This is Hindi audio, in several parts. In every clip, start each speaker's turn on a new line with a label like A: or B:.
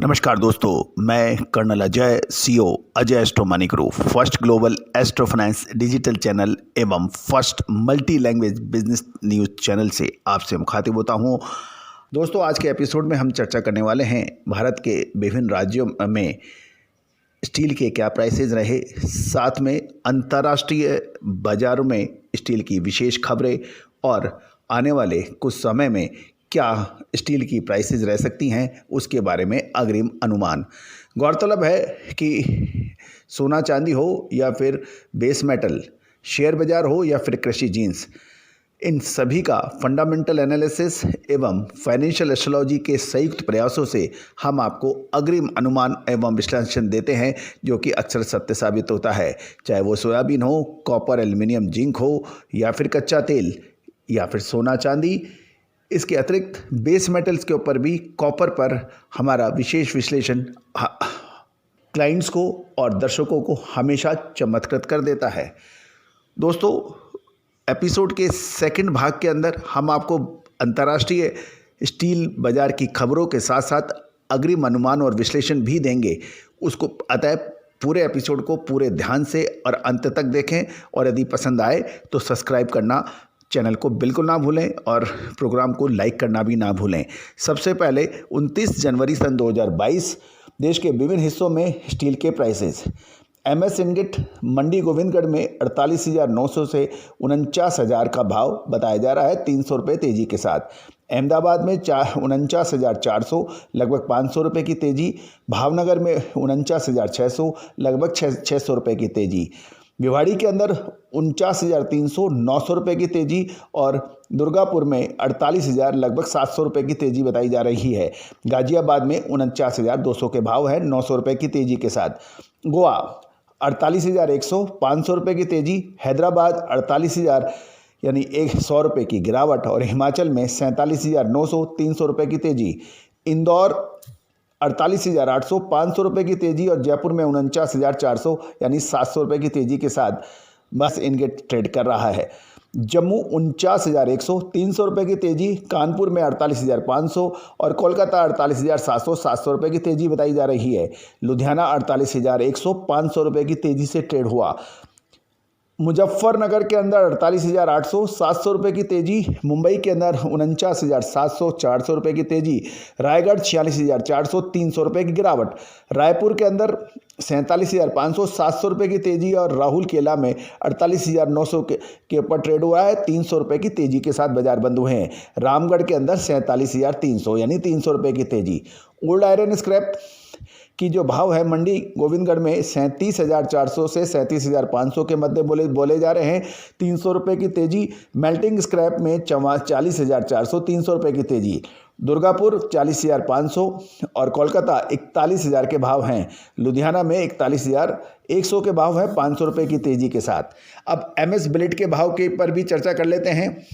A: नमस्कार दोस्तों, मैं colonel Ajay, CEO Ajay astro money group, first global astro finance digital channel एवं first multi language business news channel से आपसे मुखातिब होता हूं। दोस्तों, आज के एपिसोड में हम चर्चा करने वाले हैं भारत के विभिन्न राज्यों में स्टील के क्या प्राइसेज रहे, साथ में अंतर्राष्ट्रीय बाज़ारों में स्टील की विशेष खबरें और आने वाले कुछ समय में क्या स्टील की प्राइसेज रह सकती हैं, उसके बारे में अग्रिम अनुमान। गौरतलब है कि सोना चांदी हो या फिर बेस मेटल, शेयर बाज़ार हो या फिर कृषि जीन्स, इन सभी का फंडामेंटल एनालिसिस एवं फाइनेंशियल एस्ट्रोलॉजी के संयुक्त प्रयासों से हम आपको अग्रिम अनुमान एवं विश्लेषण देते हैं, जो कि अक्सर सत्य साबित होता है। चाहे वो सोयाबीन हो, कॉपर, एल्युमिनियम, जिंक हो या फिर कच्चा तेल या फिर सोना चांदी। इसके अतिरिक्त बेस मेटल्स के ऊपर भी, कॉपर पर हमारा विशेष विश्लेषण क्लाइंट्स को और दर्शकों को हमेशा चमत्कृत कर देता है। दोस्तों, एपिसोड के सेकंड भाग के अंदर हम आपको अंतर्राष्ट्रीय स्टील बाजार की खबरों के साथ साथ अग्रिम अनुमान और विश्लेषण भी देंगे। उसको अतः पूरे एपिसोड को पूरे ध्यान से और अंत तक देखें, और यदि पसंद आए तो सब्सक्राइब करना चैनल को बिल्कुल ना भूलें और प्रोग्राम को लाइक करना भी ना भूलें। सबसे पहले 29 जनवरी सन 2022 देश के विभिन्न हिस्सों में स्टील के प्राइसेस। एमएस इनगिट मंडी गोविंदगढ़ में 48,900 से 49,000 का भाव बताया जा रहा है, 300 रुपये तेजी के साथ। अहमदाबाद में 49,400, लगभग 500 रुपये की तेजी। भावनगर में 49,600, लगभग 600 रुपये की तेजी। भिवाड़ी के अंदर 49,300, 900 रुपये की तेजी, और दुर्गापुर में 48,000, लगभग 700 रुपये की तेजी बताई जा रही है। गाजियाबाद में 49,200 के भाव है, 900 रुपये की तेजी के साथ। गोवा 48,100, 500 रुपये की तेजी। हैदराबाद 48,000 यानी 100 रुपये की गिरावट, और हिमाचल में 47,900, 300 रुपये की तेजी। इंदौर 48,800, 500 रुपये की तेजी, और जयपुर में 49,400 यानी 700 रुपये की तेजी के साथ बस इनगेट ट्रेड कर रहा है। जम्मू 49,100, 300 रुपये की तेजी। कानपुर में 48,500 और कोलकाता 48,700, 700 रुपये की तेजी बताई जा रही है। लुधियाना 48,100, 500 रुपये की तेजी से ट्रेड हुआ। मुजफ्फरनगर के अंदर 48,800, 700 रुपये की तेजी। मुंबई के अंदर 49,700, 400 रुपये की तेजी। रायगढ़ 46,400, 300 रुपये की गिरावट। रायपुर के अंदर 47,500, 700 रुपये की तेजी, और राहुल केला में 48,900 के ऊपर ट्रेड हुआ है, 300 रुपये की तेजी के साथ बाजार बंद हुए हैं। रामगढ़ के अंदर 47,300 यानी 300 रुपये की तेजी। ओल्ड आयरन स्क्रैप की जो भाव है मंडी गोविंदगढ़ में 37,400 से 37,500 के मध्य बोले जा रहे हैं, 300 रुपये की तेजी। मेल्टिंग स्क्रैप में 40,400, 300 रुपये की तेजी। दुर्गापुर 40,500 और कोलकाता 41,000 के भाव हैं। लुधियाना में 41,100 के भाव हैं, 500 रुपये की तेजी के साथ। अब एमएस बिलेट के भाव के पर भी चर्चा कर लेते हैं।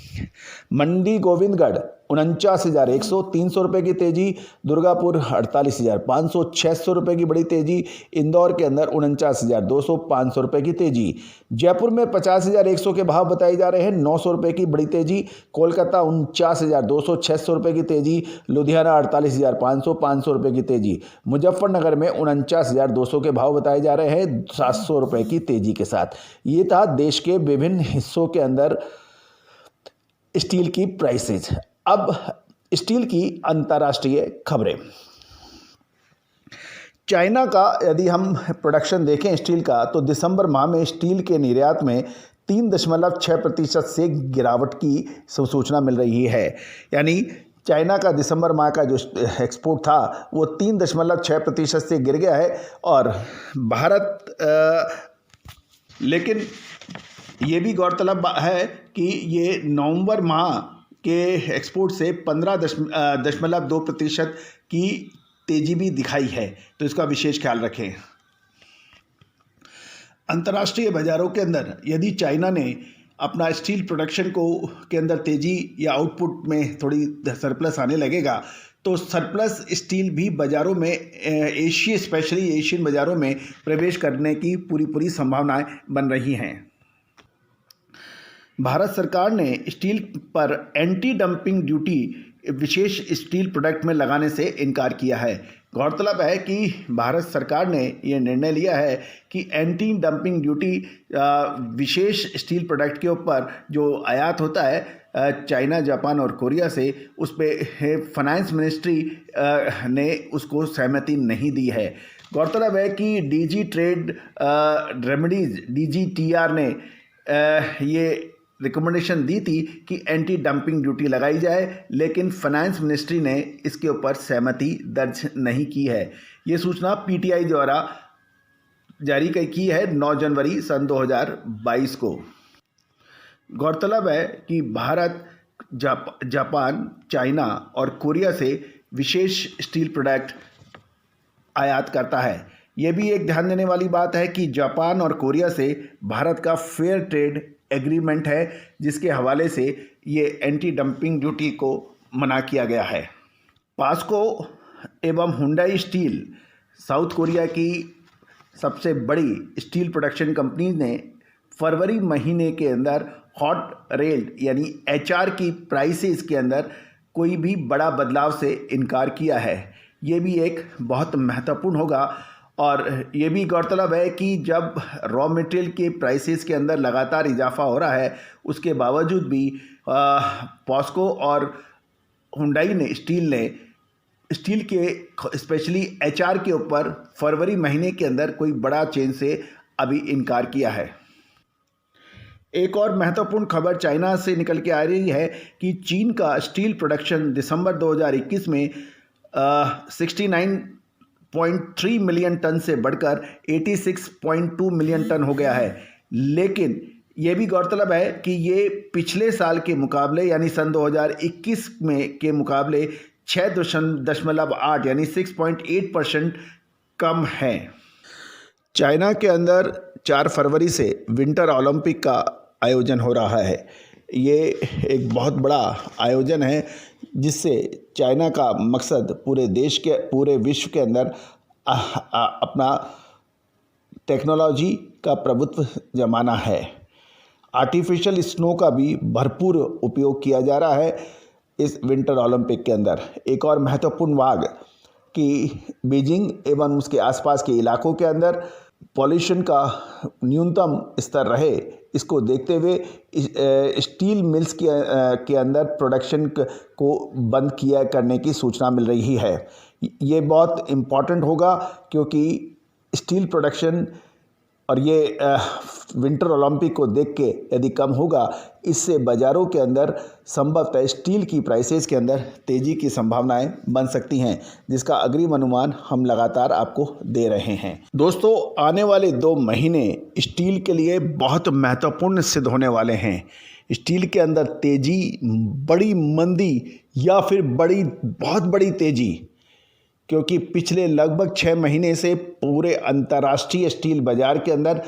A: मंडी गोविंदगढ़ 49,100, 300 रुपये की तेजी। दुर्गापुर 48,500, 600 रुपये की बड़ी तेजी। इंदौर के अंदर 49,200, 500 रुपये की तेजी। जयपुर में 50,100 के भाव बताए जा रहे हैं, 900 रुपये की बड़ी तेजी। कोलकाता 49,200, 600 रुपये की तेजी। लुधियाना 48,500, 500 रुपये की तेजी। मुजफ्फरनगर में 49,200 के भाव बताए जा रहे हैं, 700 रुपये की तेजी के साथ। ये था देश के विभिन्न हिस्सों के अंदर स्टील की प्राइसेज। अब स्टील की अंतर्राष्ट्रीय खबरें। चाइना का यदि हम प्रोडक्शन देखें स्टील का, तो दिसंबर माह में स्टील के निर्यात में 3.6% से गिरावट की सूचना मिल रही है। यानी चाइना का दिसंबर माह का जो एक्सपोर्ट था वो 3.6% से गिर गया है। और भारत लेकिन ये भी गौरतलब है कि ये नवंबर माह के एक्सपोर्ट से 15.2% की तेजी भी दिखाई है, तो इसका विशेष ख्याल रखें। अंतर्राष्ट्रीय बाजारों के अंदर यदि चाइना ने अपना स्टील प्रोडक्शन को के अंदर तेजी या आउटपुट में थोड़ी सरप्लस आने लगेगा, तो सरप्लस स्टील भी बाज़ारों में स्पेशली एशियन बाज़ारों में प्रवेश करने की पूरी संभावनाएं बन रही हैं। भारत सरकार ने स्टील पर एंटी डंपिंग ड्यूटी विशेष स्टील प्रोडक्ट में लगाने से इनकार किया है। गौरतलब है कि भारत सरकार ने ये निर्णय लिया है कि एंटी डंपिंग ड्यूटी विशेष स्टील प्रोडक्ट के ऊपर जो आयात होता है चाइना, जापान और कोरिया से, उस पर फाइनेंस मिनिस्ट्री ने उसको सहमति नहीं दी है। गौरतलब है कि डीजी ट्रेड रेमेडीज DGTR ने ये रिकमेंडेशन दी थी कि एंटी डंपिंग ड्यूटी लगाई जाए, लेकिन फाइनेंस मिनिस्ट्री ने इसके ऊपर सहमति दर्ज नहीं की है। ये सूचना PTI द्वारा जारी की है 9 जनवरी सन 2022 को। गौरतलब है कि भारत जापान, चाइना और कोरिया से विशेष स्टील प्रोडक्ट आयात करता है। ये भी एक ध्यान देने वाली बात है कि जापान और कोरिया से भारत का फेयर ट्रेड एग्रीमेंट है, जिसके हवाले से ये एंटी डंपिंग ड्यूटी को मना किया गया है। पास्को एवं हुंडई स्टील साउथ कोरिया की सबसे बड़ी स्टील प्रोडक्शन कंपनी ने फरवरी महीने के अंदर हॉट रेल्ड यानी HR की प्राइसेस के अंदर कोई भी बड़ा बदलाव से इनकार किया है। ये भी एक बहुत महत्वपूर्ण होगा। और ये भी गौरतलब है कि जब रॉ मटेरियल के प्राइसेस के अंदर लगातार इजाफा हो रहा है, उसके बावजूद भी पॉस्को और हुंडई ने स्टील के स्पेशली HR के ऊपर फरवरी महीने के अंदर कोई बड़ा चेंज से अभी इनकार किया है। एक और महत्वपूर्ण खबर चाइना से निकल के आ रही है कि चीन का स्टील प्रोडक्शन दिसंबर 2021 में 69.3 मिलियन टन से बढ़कर 86.2 मिलियन टन हो गया है। लेकिन ये भी गौरतलब है कि ये पिछले साल के मुकाबले यानी सन 2021 में के मुकाबले 6.8 यानी 6.8% कम है। चाइना के अंदर 4 फरवरी से विंटर ओलंपिक का आयोजन हो रहा है। ये एक बहुत बड़ा आयोजन है, जिससे चाइना का मकसद पूरे विश्व के अंदर अपना टेक्नोलॉजी का प्रभुत्व जमाना है। आर्टिफिशियल स्नो का भी भरपूर उपयोग किया जा रहा है इस विंटर ओलंपिक के अंदर। एक और महत्वपूर्ण बात कि बीजिंग एवं उसके आसपास के इलाकों के अंदर पॉल्यूशन का न्यूनतम स्तर रहे, इसको देखते हुए स्टील मिल्स के अंदर प्रोडक्शन को बंद करने की सूचना मिल रही है। ये बहुत इम्पॉर्टेंट होगा, क्योंकि स्टील प्रोडक्शन और ये विंटर ओलंपिक को देख के यदि कम होगा, इससे बाज़ारों के अंदर संभवतः स्टील की प्राइसेस के अंदर तेज़ी की संभावनाएं बन सकती हैं, जिसका अग्रिम अनुमान हम लगातार आपको दे रहे हैं। दोस्तों, आने वाले 2 महीने स्टील के लिए बहुत महत्वपूर्ण सिद्ध होने वाले हैं। स्टील के अंदर तेज़ी, बड़ी मंदी या फिर बहुत बड़ी तेज़ी, क्योंकि पिछले लगभग 6 महीने से पूरे अंतर्राष्ट्रीय स्टील बाज़ार के अंदर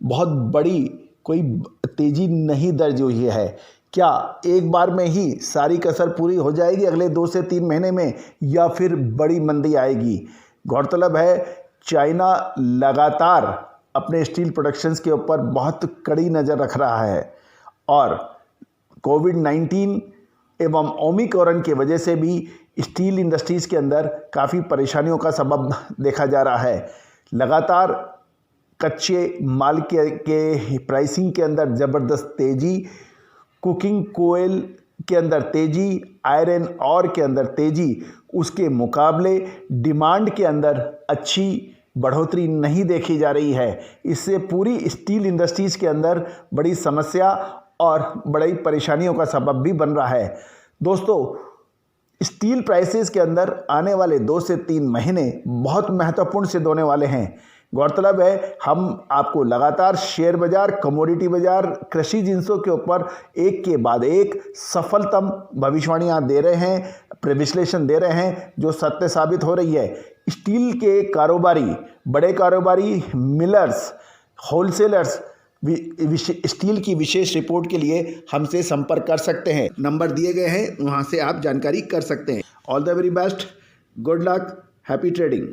A: बहुत बड़ी कोई तेज़ी नहीं दर्ज हुई है। क्या एक बार में ही सारी कसर पूरी हो जाएगी अगले 2 से 3 महीने में, या फिर बड़ी मंदी आएगी? गौरतलब है चाइना लगातार अपने स्टील प्रोडक्शंस के ऊपर बहुत कड़ी नज़र रख रहा है, और कोविड-19 एवं ओमिक्रॉन की वजह से भी स्टील इंडस्ट्रीज़ के अंदर काफ़ी परेशानियों का सबब देखा जा रहा है। लगातार कच्चे माल के प्राइसिंग के अंदर ज़बरदस्त तेज़ी, कुकिंग कोयल के अंदर तेज़ी, आयरन ऑर के अंदर तेज़ी, उसके मुकाबले डिमांड के अंदर अच्छी बढ़ोतरी नहीं देखी जा रही है। इससे पूरी स्टील इंडस्ट्रीज़ के अंदर बड़ी समस्या और बड़ी परेशानियों का सबब भी बन रहा है। दोस्तों, स्टील प्राइसेस के अंदर आने वाले 2 से 3 महीने बहुत महत्वपूर्ण सिद्ध होने वाले हैं। गौरतलब है हम आपको लगातार शेयर बाज़ार, कमोडिटी बाज़ार, कृषि जिंसों के ऊपर एक के बाद एक सफलतम भविष्यवाणियाँ दे रहे हैं, विश्लेषण दे रहे हैं, जो सत्य साबित हो रही है। स्टील के कारोबारी, बड़े कारोबारी, मिलर्स, होलसेलर्स स्टील की विशेष रिपोर्ट के लिए हमसे संपर्क कर सकते हैं। नंबर दिए गए हैं, वहां से आप जानकारी कर सकते हैं। All the very best, good luck, happy trading.